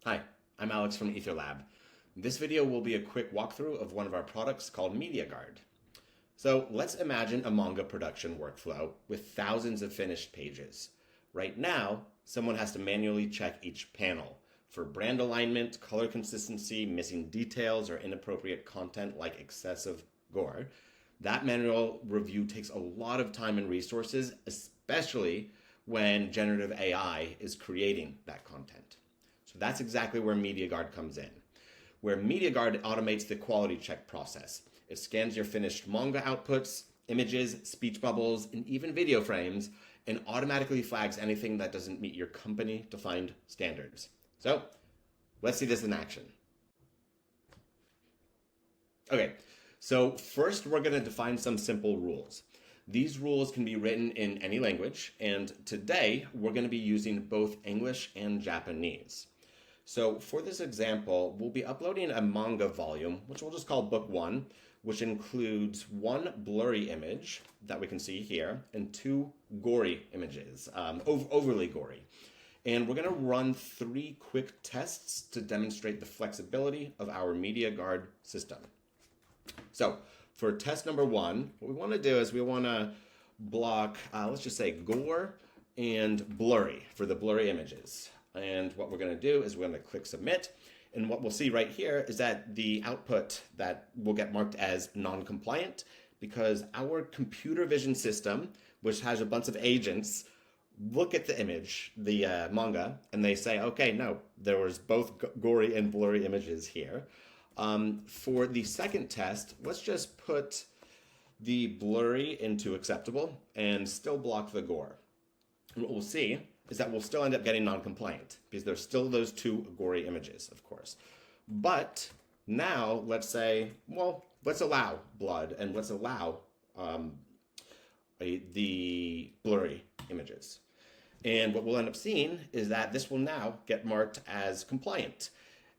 Hi, I'm Alex from EtherLab. This video will be a quick walkthrough of one of our products called MediaGuard. So let's imagine a manga production workflow with thousands of finished pages. Right now, someone has to manually check each panel for brand alignment, color consistency, missing details, or inappropriate content like excessive gore. That manual review takes a lot of time and resources, especially when generative AI is creating that content. So that's exactly where MediaGuard comes in, where MediaGuard automates the quality check process. It scans your finished manga outputs, images, speech bubbles, and even video frames, and automatically flags anything that doesn't meet your company-defined standards. So let's see this in action. Okay, so first we're going to define some simple rules. These rules can be written in any language, and today we're going to be using both English and Japanese. So for this example, we'll be uploading a manga volume, which we'll just call Book 1, which includes one blurry image that we can see here and two gory images, overly gory. And we're going to run 3 quick tests to demonstrate the flexibility of our MediaGuard system. So for test number 1, what we want to do is we want to block, let's just say gore and blurry for the blurry images. And what we're going to do is we're going to click submit. And what we'll see right here is that the output that will get marked as non-compliant because our computer vision system, which has a bunch of agents, look at the image, the manga, and they say, okay, no, there was both gory and blurry images here. For the second test, let's just put the blurry into acceptable and still block the gore. And what we'll see is that we'll still end up getting non-compliant because there's still those 2 gory images, of course. But now let's say, well, let's allow blood and let's allow the blurry images. And what we'll end up seeing is that this will now get marked as compliant.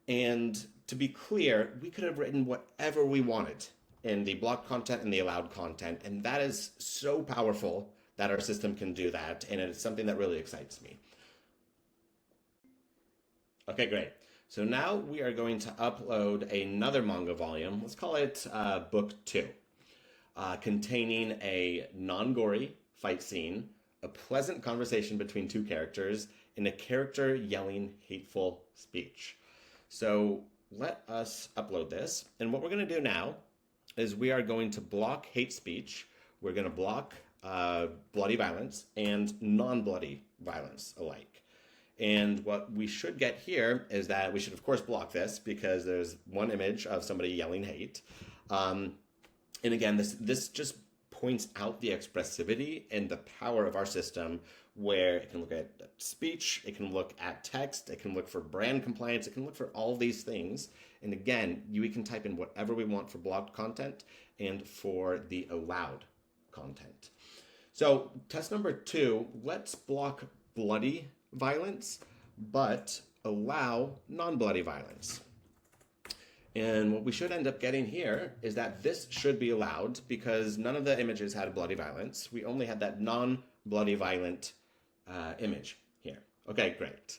And to be clear, we could have written whatever we wanted in the blocked content and the allowed content. And that is so powerful that our system can do that. And it's something that really excites me. Okay, great. So now we are going to upload another manga volume. Let's call it Book 2, containing a non-gory fight scene, a pleasant conversation between 2 characters, and a character yelling hateful speech. So let us upload this. And what we're going to do now is we are going to block hate speech. We're going to block bloody violence and non-bloody violence alike. And what we should get here is that we should, of course, block this because there's one image of somebody yelling hate. And again, this just points out the expressivity and the power of our system, where it can look at speech, it can look at text, it can look for brand compliance, it can look for all these things. And again, we can type in whatever we want for blocked content and for the allowed content. So test number 2, let's block bloody violence, but allow non-bloody violence. And what we should end up getting here is that this should be allowed because none of the images had bloody violence. We only had that non-bloody violent image here. Okay, great.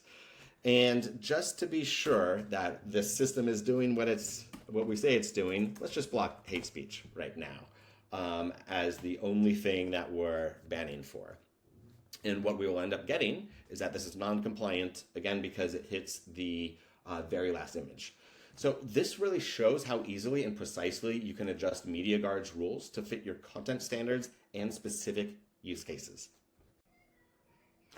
And just to be sure that this system is doing what we say it's doing, let's just block hate speech right now as the only thing that we're banning for. And what we will end up getting is that this is non-compliant, again, because it hits the very last image. So this really shows how easily and precisely you can adjust MediaGuard's rules to fit your content standards and specific use cases.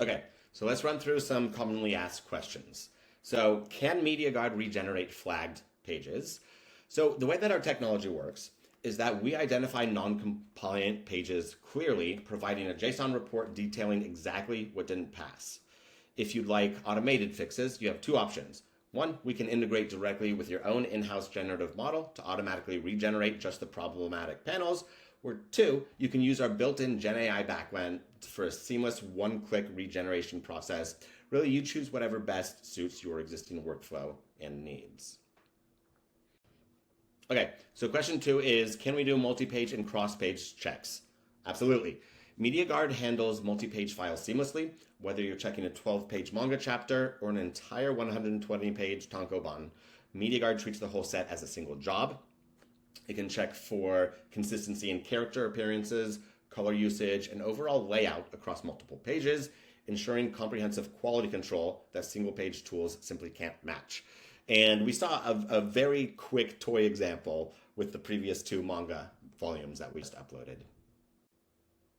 Okay, so let's run through some commonly asked questions. So can MediaGuard regenerate flagged pages? So the way that our technology works is that we identify non-compliant pages clearly, providing a JSON report detailing exactly what didn't pass. If you'd like automated fixes, you have 2 options. 1, we can integrate directly with your own in-house generative model to automatically regenerate just the problematic panels. Or 2, you can use our built-in GenAI backend for a seamless one-click regeneration process. Really, you choose whatever best suits your existing workflow and needs. Okay, so question 2 is, can we do multi-page and cross-page checks? Absolutely. MediaGuard handles multi-page files seamlessly, whether you're checking a 12-page manga chapter or an entire 120-page tankobon. MediaGuard treats the whole set as a single job. It can check for consistency in character appearances, color usage, and overall layout across multiple pages, ensuring comprehensive quality control that single-page tools simply can't match. And we saw a very quick toy example with the previous 2 manga volumes that we just uploaded.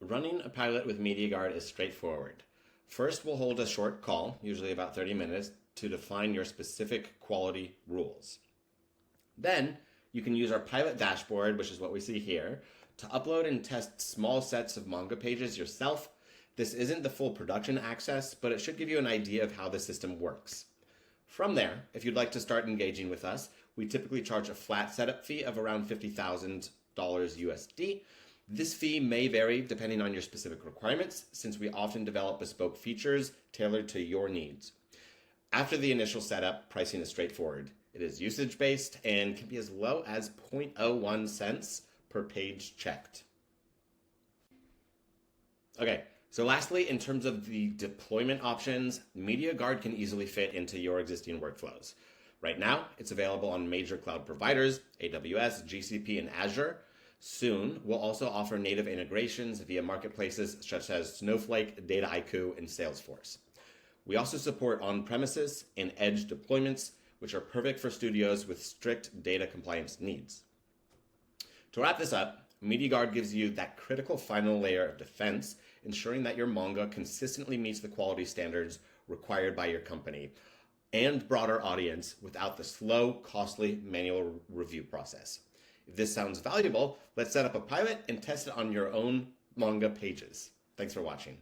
Running a pilot with MediaGuard is straightforward. First, we'll hold a short call, usually about 30 minutes, to define your specific quality rules. Then, you can use our pilot dashboard, which is what we see here, to upload and test small sets of manga pages yourself. This isn't the full production access, but it should give you an idea of how the system works. From there, if you'd like to start engaging with us, we typically charge a flat setup fee of around $50,000 USD. This fee may vary depending on your specific requirements, since we often develop bespoke features tailored to your needs. After the initial setup, pricing is straightforward. It is usage-based and can be as low as 0.01 cents per page checked. Okay, so lastly, in terms of the deployment options, MediaGuard can easily fit into your existing workflows. Right now, it's available on major cloud providers, AWS, GCP, and Azure. Soon, we'll also offer native integrations via marketplaces such as Snowflake, Dataiku, and Salesforce. We also support on-premises and edge deployments, which are perfect for studios with strict data compliance needs. To wrap this up, MediaGuard gives you that critical final layer of defense, ensuring that your manga consistently meets the quality standards required by your company and broader audience without the slow, costly manual review process. If this sounds valuable, let's set up a pilot and test it on your own manga pages. Thanks for watching.